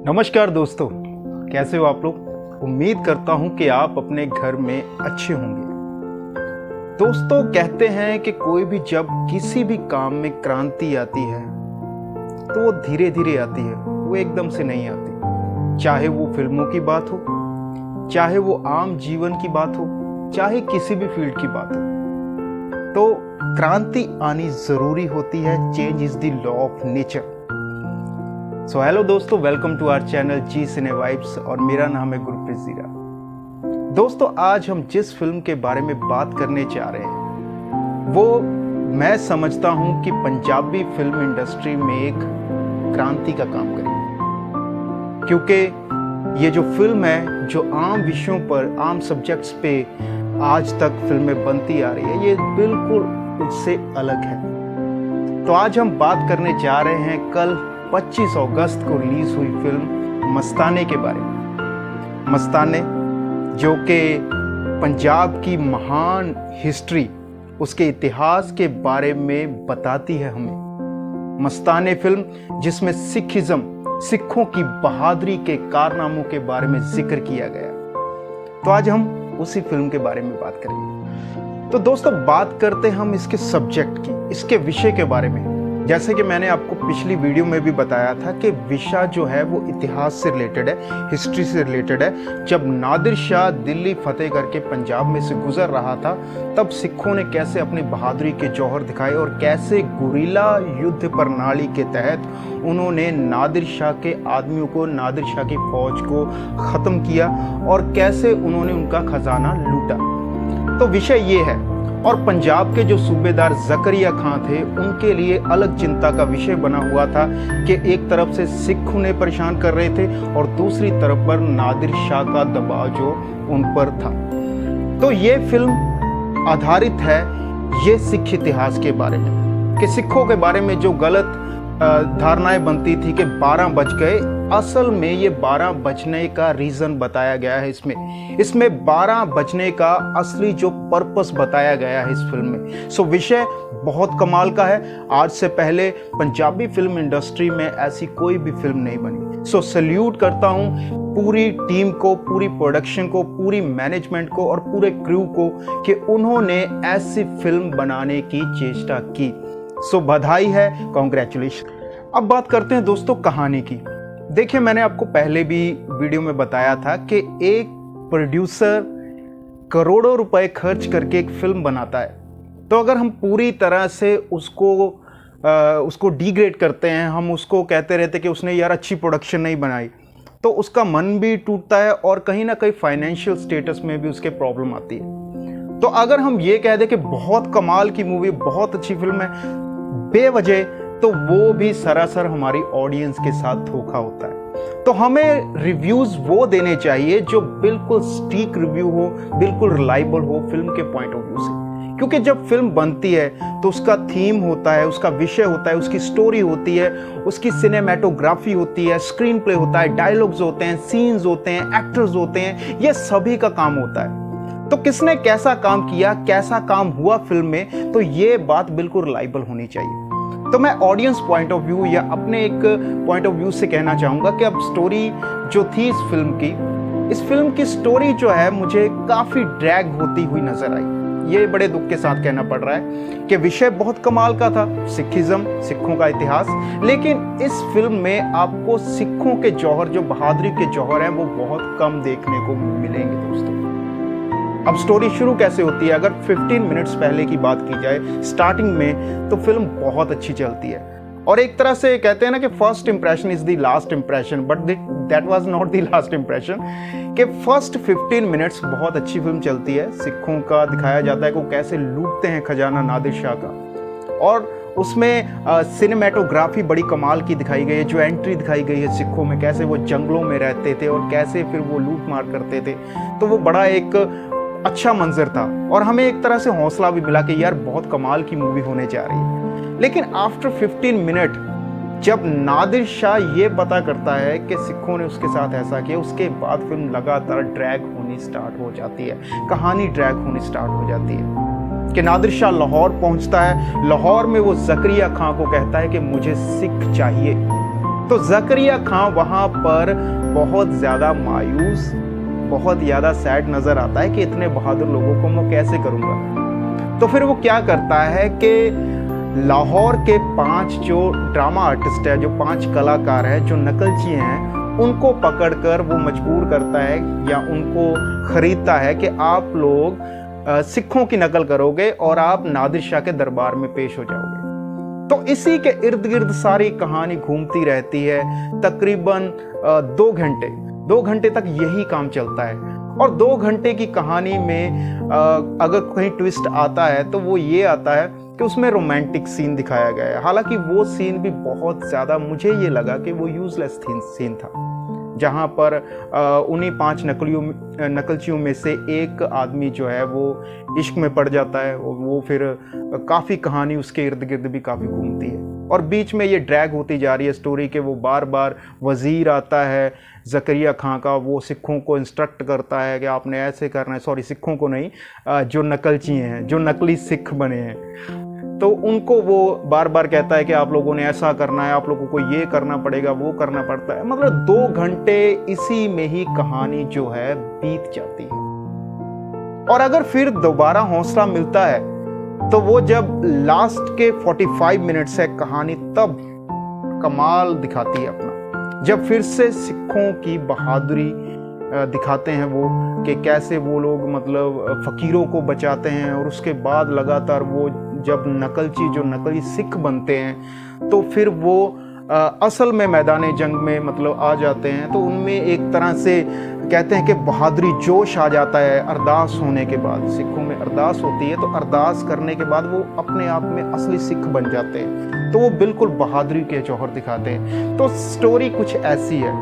नमस्कार दोस्तों, कैसे हो आप लोग। उम्मीद करता हूं कि आप अपने घर में अच्छे होंगे। दोस्तों, कहते हैं कि कोई भी जब किसी भी काम में क्रांति आती है तो वो धीरे धीरे आती है, वो एकदम से नहीं आती। चाहे वो फिल्मों की बात हो, चाहे वो आम जीवन की बात हो, चाहे किसी भी फील्ड की बात हो, तो क्रांति आनी जरूरी होती है। Change is the law of nature. So hello दोस्तों, welcome to our channel Zee cine vibes और मेरा नाम है गुरप्रीत जीरा। दोस्तों, आज हम जिस फिल्म के बारे में बात करने जा रहे हैं वो मैं समझता हूं कि पंजाबी फिल्म इंडस्ट्री में एक क्रांति का काम करेगी, क्योंकि ये जो फिल्म है, जो आम विषयों पर, आम सब्जेक्ट्स पे आज तक फिल्में बनती आ रही है, ये बिल्कुल उससे अलग है। तो आज हम बात करने जा रहे हैं कल 25 अगस्त को रिलीज हुई फिल्म मस्ताने के बारे में। मस्ताने जो कि पंजाब की महान हिस्ट्री, उसके इतिहास के बारे में बताती है हमें। मस्ताने फिल्म जिसमें सिखिज्म, सिखों की बहादुरी के कारनामों के बारे में जिक्र किया गया। तो आज हम उसी फिल्म के बारे में बात करेंगे। तो दोस्तों, बात करते हम इसके सब्जेक्ट की, इसके विषय के बारे में। जैसे कि मैंने आपको पिछली वीडियो में भी बताया था कि विषय जो है वो इतिहास से रिलेटेड है, हिस्ट्री से रिलेटेड है। जब नादिर शाह दिल्ली फतेह करके पंजाब में से गुजर रहा था, तब सिखों ने कैसे अपनी बहादुरी के जौहर दिखाए और कैसे गुरिल्ला युद्ध प्रणाली के तहत उन्होंने नादिर शाह के आदमियों को, नादिर शाह की फौज को ख़त्म किया और कैसे उन्होंने उनका खजाना लूटा। तो विषय ये है। और पंजाब के जो सूबेदार जकरिया खां थे, उनके लिए अलग चिंता का विषय बना हुआ था कि एक तरफ से सिख उन्हें परेशान कर रहे थे और दूसरी तरफ पर नादिर शाह का दबाव जो उन पर था। तो ये फिल्म आधारित है ये सिख इतिहास के बारे में, कि सिखों के बारे में जो गलत धारणाएं बनती थी कि 12 बज गए, असल में ये 12 बजने का रीजन बताया गया है इसमें 12 बजने का असली जो पर्पस बताया गया है इस फिल्म में। सो विषय बहुत कमाल का है। आज से पहले पंजाबी फिल्म इंडस्ट्री में ऐसी कोई भी फिल्म नहीं बनी। सो सल्यूट करता हूँ पूरी टीम को, पूरी प्रोडक्शन को, पूरी मैनेजमेंट को और पूरे क्रू को कि उन्होंने ऐसी फिल्म बनाने की चेष्टा की। सो बधाई है, कॉन्ग्रेचुलेशन। अब बात करते हैं दोस्तों कहानी की। देखिए, मैंने आपको पहले भी वीडियो में बताया था कि एक प्रोड्यूसर करोड़ों रुपए खर्च करके एक फिल्म बनाता है, तो अगर हम पूरी तरह से उसको डिग्रेड करते हैं, हम उसको कहते रहते कि उसने यार अच्छी प्रोडक्शन नहीं बनाई, तो उसका मन भी टूटता है और कहीं ना कहीं फाइनेंशियल स्टेटस में भी उसके प्रॉब्लम आती है। तो अगर हम ये कह दें कि बहुत कमाल की मूवी, बहुत अच्छी फिल्म है, बेवजह, तो वो भी सरासर हमारी ऑडियंस के साथ धोखा होता है। तो हमें रिव्यूज वो देने चाहिए जो बिल्कुल सटीक रिव्यू हो, बिल्कुल रिलायबल हो फिल्म के पॉइंट ऑफ व्यू से। क्योंकि जब फिल्म बनती है तो उसका थीम होता है, उसका विषय होता है, उसकी स्टोरी होती है, उसकी सिनेमेटोग्राफी होती है, स्क्रीन प्ले होता है, डायलॉग्स होते हैं, सीन्स होते हैं, एक्टर्स होते हैं, ये सभी का काम होता है। तो किसने कैसा काम किया, कैसा काम हुआ फिल्म में, तो ये बात बिल्कुल रिलायबल होनी चाहिए। तो मैं ऑडियंस पॉइंट ऑफ व्यू या अपने एक पॉइंट ऑफ व्यू से कहना चाहूँगा कि अब स्टोरी जो थी इस फिल्म की स्टोरी जो है मुझे काफ़ी ड्रैग होती हुई नजर आई। ये बड़े दुख के साथ कहना पड़ रहा है कि विषय बहुत कमाल का था, सिखिज्म, सिखों का इतिहास, लेकिन इस फिल्म में आपको सिखों के जौहर, जो बहादुरी के जौहर हैं, वो बहुत कम देखने को मिलेंगे दोस्तों। अब स्टोरी शुरू कैसे होती है, अगर 15 मिनट्स पहले की बात की जाए स्टार्टिंग में, तो फिल्म बहुत अच्छी चलती है। और एक तरह से कहते हैं ना कि first impression is the last impression, but that was not the last impression. कि फर्स्ट 15 मिनट्स बहुत अच्छी फिल्म चलती है। सिखों का दिखाया जाता है कि वो कैसे लूटते हैं खजाना नादिर शाह का, और उसमें सिनेमेटोग्राफी बड़ी कमाल की दिखाई गई है। जो एंट्री दिखाई गई है सिखों में, कैसे वो जंगलों में रहते थे और कैसे फिर वो लूट मार करते थे, तो वो बड़ा एक अच्छा मंजर था और हमें एक तरह से हौसला भी मिला कि यार बहुत कमाल की मूवी होने जा रही है। लेकिन आफ्टर 15 मिनट जब नादिर शाह ये पता करता है कि सिखों ने उसके साथ ऐसा किया, उसके बाद फिल्म लगातार ड्रैग होनी स्टार्ट हो जाती है, कहानी ड्रैग होनी स्टार्ट हो जाती है। कि नादिर शाह लाहौर पहुंचता है, लाहौर में वो जकरिया खां को कहता है कि मुझे सिख चाहिए। तो ज़करिया खां वहाँ पर बहुत ज़्यादा मायूस, बहुत ज़्यादा सैड नज़र आता है कि इतने बहादुर लोगों को मैं कैसे करूँगा। तो फिर वो क्या करता है कि लाहौर के 5 जो ड्रामा आर्टिस्ट है, जो 5 कलाकार हैं, जो नकलची हैं, उनको पकड़कर वो मजबूर करता है या उनको खरीदता है कि आप लोग सिखों की नकल करोगे और आप नादिर शाह के दरबार में पेश हो जाओगे। तो इसी के इर्द गिर्द सारी कहानी घूमती रहती है। तकरीबन 2 घंटे तक यही काम चलता है। और 2 घंटे की कहानी में अगर कहीं ट्विस्ट आता है तो वो ये आता है कि उसमें रोमांटिक सीन दिखाया गया है। हालांकि वो सीन भी बहुत ज़्यादा, मुझे ये लगा कि वो यूजलेस सीन था, जहाँ पर उन्हीं 5 नकलचियों में से एक आदमी जो है वो इश्क में पड़ जाता है। वो फिर काफ़ी कहानी उसके इर्द गिर्द भी काफ़ी घूमती है और बीच में ये ड्रैग होती जा रही है स्टोरी के। वो बार बार वज़ीर आता है ज़करिया खां का, वो सिखों को इंस्ट्रक्ट करता है कि आपने ऐसे करना है। सॉरी, सिखों को नहीं, जो नकलची हैं, जो नकली सिख बने हैं, तो उनको वो बार बार कहता है कि आप लोगों ने ऐसा करना है, आप लोगों को ये करना पड़ेगा, वो करना पड़ता है। मतलब 2 घंटे इसी में ही कहानी जो है बीत जाती है। और अगर फिर दोबारा हौसला मिलता है तो वो जब लास्ट के 45 मिनट्स है कहानी, तब कमाल दिखाती है अपना, जब फिर से सिखों की बहादुरी दिखाते हैं वो, कि कैसे वो लोग मतलब फ़कीरों को बचाते हैं। और उसके बाद लगातार वो जब नकलची, जो नकली सिख बनते हैं, तो फिर वो असल में मैदान जंग में मतलब आ जाते हैं। तो उनमें एक तरह से कहते हैं कि बहादुरी, जोश आ जाता है अरदास होने के बाद। सिखों में अरदास होती है, तो अरदास करने के बाद वो अपने आप में असली सिख बन जाते हैं। तो वो बिल्कुल बहादुरी के जौहर दिखाते हैं। तो स्टोरी कुछ ऐसी है।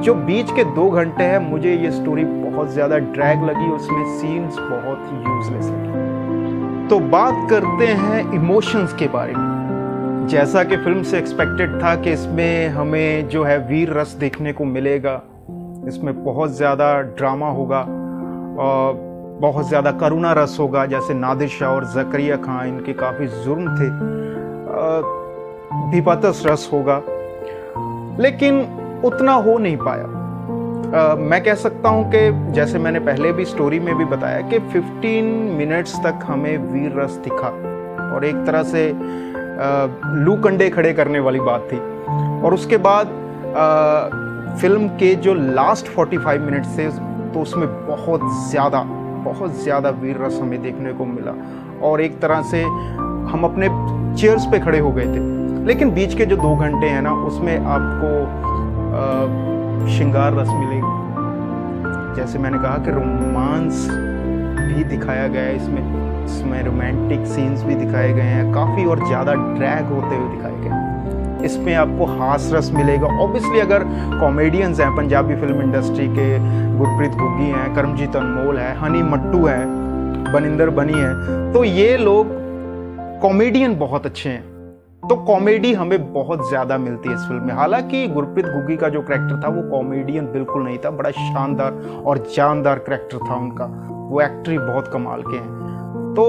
जो बीच के 2 घंटे हैं, मुझे ये स्टोरी बहुत ज़्यादा ड्रैग लगी, उसमें सीन्स बहुत ही यूजलेस लगे। तो बात करते हैं इमोशंस के बारे में। जैसा कि फिल्म से एक्सपेक्टेड था कि इसमें हमें जो है वीर रस देखने को मिलेगा, इसमें बहुत ज़्यादा ड्रामा होगा और बहुत ज़्यादा करुणा रस होगा। जैसे नादिर शाह और ज़करिया खां, इनके काफ़ी जुर्म थे, विपत्स रस होगा, लेकिन उतना हो नहीं पाया। मैं कह सकता हूं कि जैसे मैंने पहले भी स्टोरी में भी बताया कि 15 मिनट्स तक हमें वीर रस दिखा और एक तरह से लू कंडे खड़े करने वाली बात थी। और उसके बाद फिल्म के जो लास्ट 45 मिनट्स थे, तो उसमें बहुत ज़्यादा वीर रस हमें देखने को मिला और एक तरह से हम अपने चेयर्स पे खड़े हो गए थे। लेकिन बीच के जो 2 घंटे हैं ना, उसमें आपको श्रृंगार रस मिलेगा। जैसे मैंने कहा कि रोमांस भी दिखाया गया है इसमें रोमांटिक सीन्स भी दिखाए गए हैं, काफ़ी और ज़्यादा ड्रैग होते हुए दिखाए गए हैं। इसमें आपको हास रस मिलेगा। ऑब्वियसली अगर कॉमेडियंस हैं पंजाबी फिल्म इंडस्ट्री के, गुरप्रीत घुग्गी हैं, करमजीत अनमोल है, हनी मट्टू है, बनिंदर बनी है, तो ये लोग कॉमेडियन बहुत अच्छे हैं। तो कॉमेडी हमें बहुत ज़्यादा मिलती है इस फिल्म में। हालांकि गुरप्रीत घुग्गी का जो करैक्टर था वो कॉमेडियन बिल्कुल नहीं था, बड़ा शानदार और जानदार करैक्टर था उनका। वो एक्टर ही बहुत कमाल के हैं। तो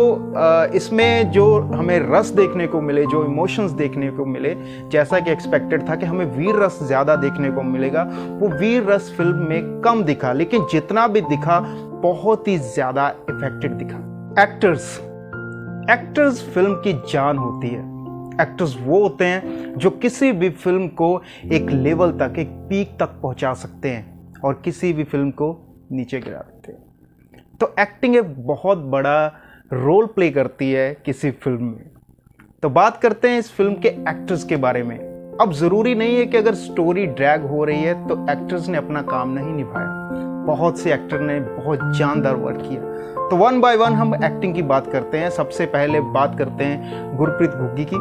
इसमें जो हमें रस देखने को मिले, जो इमोशंस देखने को मिले, जैसा कि एक्सपेक्टेड था कि हमें वीर रस ज़्यादा देखने को मिलेगा, वो वीर रस फिल्म में कम दिखा। लेकिन जितना भी दिखा बहुत ही ज़्यादा इफेक्टेड दिखा। एक्टर्स फिल्म की जान होती है। एक्टर्स वो होते हैं जो किसी भी फिल्म को एक लेवल तक, एक पीक तक पहुंचा सकते हैं और किसी भी फिल्म को नीचे गिरा देते हैं। तो एक्टिंग एक बहुत बड़ा रोल प्ले करती है किसी फिल्म में। तो बात करते हैं इस फिल्म के एक्टर्स के बारे में। अब ज़रूरी नहीं है कि अगर स्टोरी ड्रैग हो रही है तो एक्टर्स ने अपना काम नहीं निभाया। बहुत से एक्टर ने बहुत जानदार वर्क किया। तो 1 बाय 1 हम एक्टिंग की बात करते हैं। सबसे पहले बात करते हैं गुरप्रीत घुग्गी की।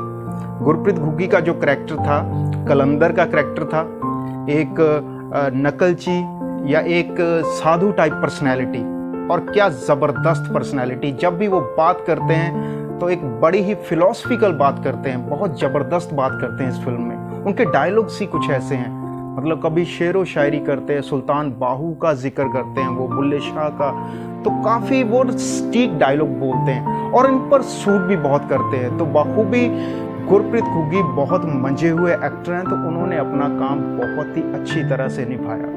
गुरप्रीत घुग्गी का जो करैक्टर था, कलंदर का करैक्टर था, एक नकलची या एक साधु टाइप पर्सनैलिटी, और क्या ज़बरदस्त पर्सनैलिटी। जब भी वो बात करते हैं तो एक बड़ी ही फिलॉसफिकल बात करते हैं, बहुत ज़बरदस्त बात करते हैं इस फिल्म में। उनके डायलॉग्स ही कुछ ऐसे हैं, मतलब कभी शेर व शायरी करते हैं, सुल्तान बाहू का जिक्र करते हैं, वो बुल्ले शाह का, तो काफ़ी वो स्टीक डायलॉग बोलते हैं और इन पर सूट भी बहुत करते हैं। तो बखूबी गुरप्रीत घुग्गी बहुत मंजे हुए एक्टर हैं, तो उन्होंने अपना काम बहुत ही अच्छी तरह से निभाया।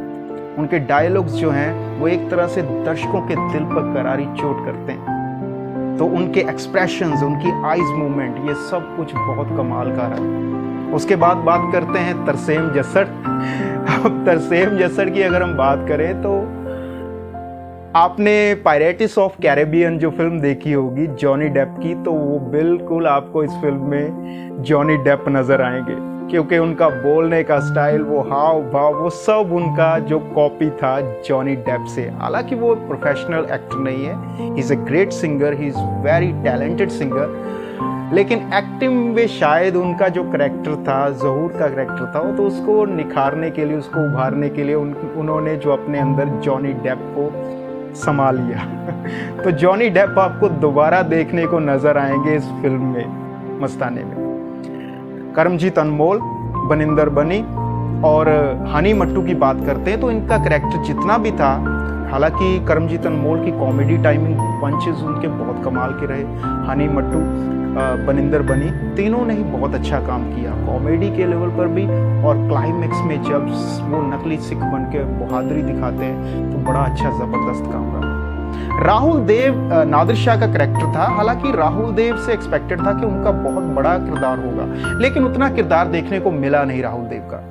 उनके डायलॉग्स जो हैं वो एक तरह से दर्शकों के दिल पर करारी चोट करते हैं। तो उनके एक्सप्रेशंस, उनकी आईज मूवमेंट, ये सब कुछ बहुत कमाल का रहा। उसके बाद बात करते हैं तरसेम जस्सड़। अब तरसेम जस्सड़ की अगर हम बात करें तो आपने पायरेट्स ऑफ कैरेबियन जो फिल्म देखी होगी जॉनी डेप की, तो वो बिल्कुल आपको इस फिल्म में जॉनी डेप नजर आएंगे, क्योंकि उनका बोलने का स्टाइल, वो हाव भाव, वो सब उनका जो कॉपी था जॉनी डेप से। हालांकि वो प्रोफेशनल एक्टर नहीं है, he is a great singer, he is very talented singer, लेकिन एक्टिंग में शायद उनका जो करैक्टर था, ज़हूर का करैक्टर था, तो उसको निखारने के लिए, उसको उभारने के लिए उन्होंने जो अपने अंदर जॉनी डेप को संभाल लिया। तो जॉनी डेप आपको दोबारा देखने को नजर आएंगे इस फिल्म में, मस्ताने में। करमजीत अनमोल, बनिंदर बनी और हनी मट्टू की बात करते हैं तो इनका करैक्टर जितना भी था, हालांकि करमजीत अनमोल की कॉमेडी टाइमिंग पंचेस उनके बहुत कमाल के रहे, हनी मट्टू, बनिंदर बनी, तीनों ने ही बहुत अच्छा काम किया कॉमेडी के लेवल पर भी, और क्लाइमेक्स में जब वो नकली सिख बन के बहादुरी दिखाते हैं तो बड़ा अच्छा ज़बरदस्त काम रहा। राहुल देव नादिर शाह का करैक्टर था। हालांकि राहुल देव से एक्सपेक्टेड था कि उनका बहुत बड़ा किरदार होगा, लेकिन उतना किरदार देखने को मिला नहीं राहुल देव का,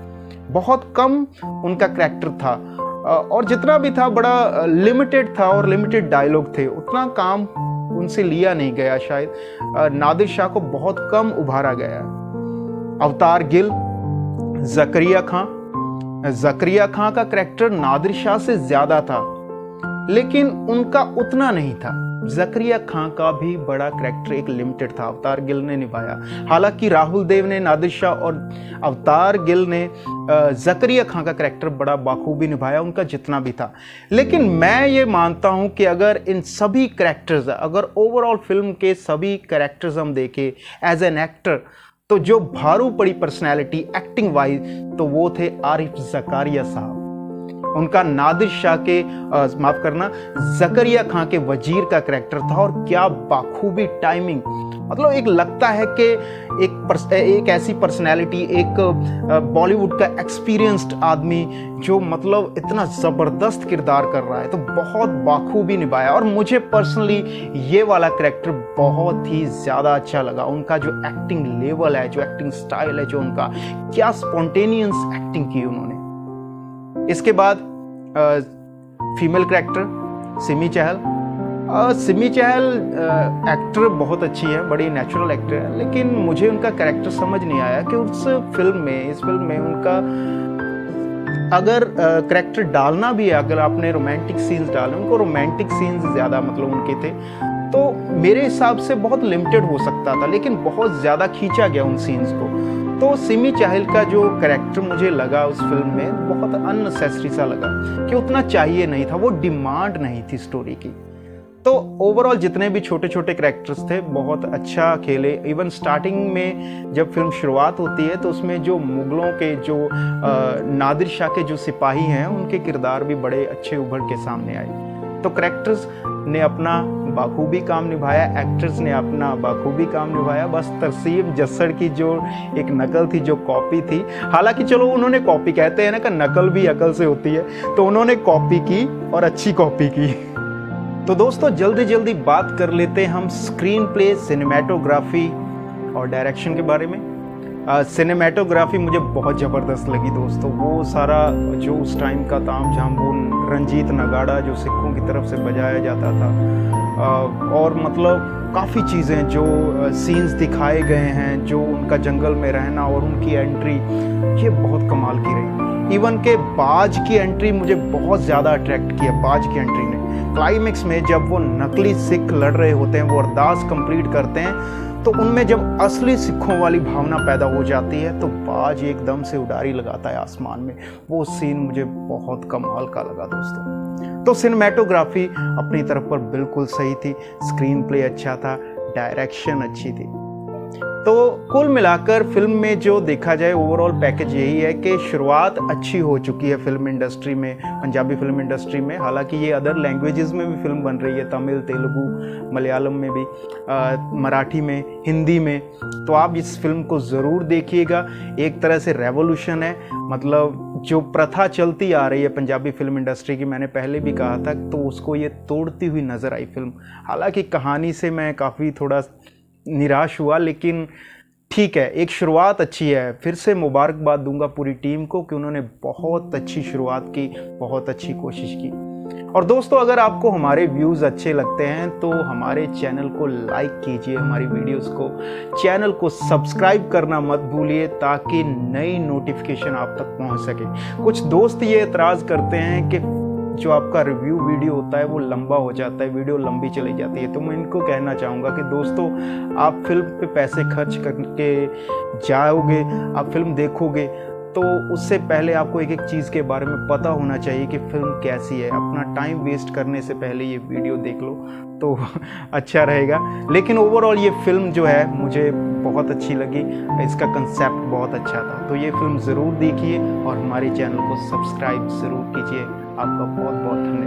बहुत कम उनका करैक्टर था, और जितना भी था बड़ा लिमिटेड था और लिमिटेड डायलॉग थे, उतना काम उनसे लिया नहीं गया। शायद नादिर शाह को बहुत कम उभारा गया। अवतार गिल, जकरिया खां का करैक्टर नादिर शाह से ज्यादा था, लेकिन उनका उतना नहीं था। जकरिया खां का भी बड़ा करैक्टर एक लिमिटेड था, अवतार गिल ने निभाया। हालांकि राहुल देव ने नादिर शाह और अवतार गिल ने जकरिया खां का करैक्टर बड़ा बाखूबी निभाया, उनका जितना भी था। लेकिन मैं ये मानता हूं कि अगर इन सभी करैक्टर्स, अगर ओवरऑल फिल्म के सभी करैक्टर्स हम देखें एज एन एक्टर, तो जो भारू पड़ी पर्सनैलिटी एक्टिंग वाइज, तो वो थे आरिफ जकारिया साहब। उनका नादिर शाह के माफ करना जकरिया खां के वजीर का करैक्टर था, और क्या बाखूबी टाइमिंग, मतलब एक लगता है कि एक ऐसी पर्सनैलिटी, एक बॉलीवुड का एक्सपीरियंस्ड आदमी जो मतलब इतना ज़बरदस्त किरदार कर रहा है, तो बहुत बाखूबी निभाया। और मुझे पर्सनली ये वाला करैक्टर बहुत ही ज़्यादा अच्छा लगा। उनका जो एक्टिंग लेवल है, जो एक्टिंग स्टाइल है, जो उनका क्या स्पॉन्टेनियस एक्टिंग की उन्होंने। इसके बाद फीमेल करैक्टर सिमी चहल। सिमी चहल एक्टर बहुत अच्छी है, बड़ी नेचुरल एक्टर है, लेकिन मुझे उनका करैक्टर समझ नहीं आया कि इस फिल्म में उनका अगर करैक्टर डालना भी है, अगर आपने रोमांटिक सीन्स डाले, उनको रोमांटिक सीन्स ज़्यादा मतलब उनके थे, तो मेरे हिसाब से बहुत लिमिटेड हो सकता था, लेकिन बहुत ज़्यादा खींचा गया उन सीन्स को। तो सिमी चहल का जो करैक्टर मुझे लगा उस फिल्म में बहुत अननेसेसरी सा लगा, कि उतना चाहिए नहीं था, वो डिमांड नहीं थी स्टोरी की। तो ओवरऑल जितने भी छोटे छोटे करैक्टर्स थे बहुत अच्छा खेले। इवन स्टार्टिंग में जब फिल्म शुरुआत होती है तो उसमें जो मुगलों के जो नादिर शाह के जो सिपाही हैं, उनके किरदार भी बड़े अच्छे उभर के सामने आए। तो करैक्टर्स ने अपना बाखूबी काम निभाया, एक्टर्स ने अपना बाखूबी काम निभाया। बस तरसेम जस्सड़ की जो एक नकल थी, जो कॉपी थी, हालांकि चलो उन्होंने कॉपी, कहते हैं ना कि नकल भी अकल से होती है, तो उन्होंने कॉपी की और अच्छी कॉपी की। तो दोस्तों जल्दी जल्दी बात कर लेते हैं हम स्क्रीन प्ले, सिनेमेटोग्राफी और डायरेक्शन के बारे में। सिनेमेटोग्राफी मुझे बहुत ज़बरदस्त लगी दोस्तों। वो सारा जो उस टाइम का ताम झाम, वो रंजीत नगाड़ा जो सिखों की तरफ से बजाया जाता था, और मतलब काफ़ी चीज़ें जो सीन्स दिखाए गए हैं, जो उनका जंगल में रहना और उनकी एंट्री, ये बहुत कमाल की रही। इवन के बाज की एंट्री मुझे बहुत ज़्यादा अट्रैक्ट किया। बाज की एंट्री ने क्लाइमेक्स में जब वो नकली सिख लड़ रहे होते हैं, वो अरदास कंप्लीट करते हैं, तो उनमें जब असली सिखों वाली भावना पैदा हो जाती है, तो बाज एकदम से उडारी लगाता है आसमान में। वो सीन मुझे बहुत कमाल का लगा दोस्तों। तो सिनेमेटोग्राफी अपनी तरफ पर बिल्कुल सही थी, स्क्रीन प्ले अच्छा था, डायरेक्शन अच्छी थी। तो कुल मिलाकर फिल्म में जो देखा जाए ओवरऑल पैकेज यही है कि शुरुआत अच्छी हो चुकी है फिल्म इंडस्ट्री में, पंजाबी फिल्म इंडस्ट्री में। हालांकि ये अदर लैंग्वेजेस में भी फिल्म बन रही है, तमिल, तेलुगु, मलयालम में भी, मराठी में, हिंदी में। तो आप इस फिल्म को ज़रूर देखिएगा। एक तरह से रेवोल्यूशन है, मतलब जो प्रथा चलती आ रही है पंजाबी फिल्म इंडस्ट्री की, मैंने पहले भी कहा था, तो उसको ये तोड़ती हुई नज़र आई फिल्म। हालांकि कहानी से मैं काफ़ी थोड़ा निराश हुआ, लेकिन ठीक है, एक शुरुआत अच्छी है। फिर से मुबारकबाद दूंगा पूरी टीम को कि उन्होंने बहुत अच्छी शुरुआत की, बहुत अच्छी कोशिश की। और दोस्तों, अगर आपको हमारे व्यूज़ अच्छे लगते हैं तो हमारे चैनल को लाइक कीजिए, हमारी वीडियोस को, चैनल को सब्सक्राइब करना मत भूलिए ताकि नई नोटिफिकेशन आप तक पहुंच सके। कुछ दोस्त ये एतराज़ करते हैं कि जो आपका रिव्यू वीडियो होता है वो लंबा हो जाता है, वीडियो लंबी चली जाती है। तो मैं इनको कहना चाहूँगा कि दोस्तों, आप फिल्म पे पैसे खर्च करके जाओगे, आप फिल्म देखोगे, तो उससे पहले आपको एक एक चीज़ के बारे में पता होना चाहिए कि फिल्म कैसी है। अपना टाइम वेस्ट करने से पहले ये वीडियो देख लो तो अच्छा रहेगा। लेकिन ओवरऑल ये फिल्म जो है मुझे बहुत अच्छी लगी, इसका कंसेप्ट बहुत अच्छा था। तो ये फिल्म ज़रूर देखिए और हमारे चैनल को सब्सक्राइब ज़रूर कीजिए। आपका बहुत बहुत धन्यवाद।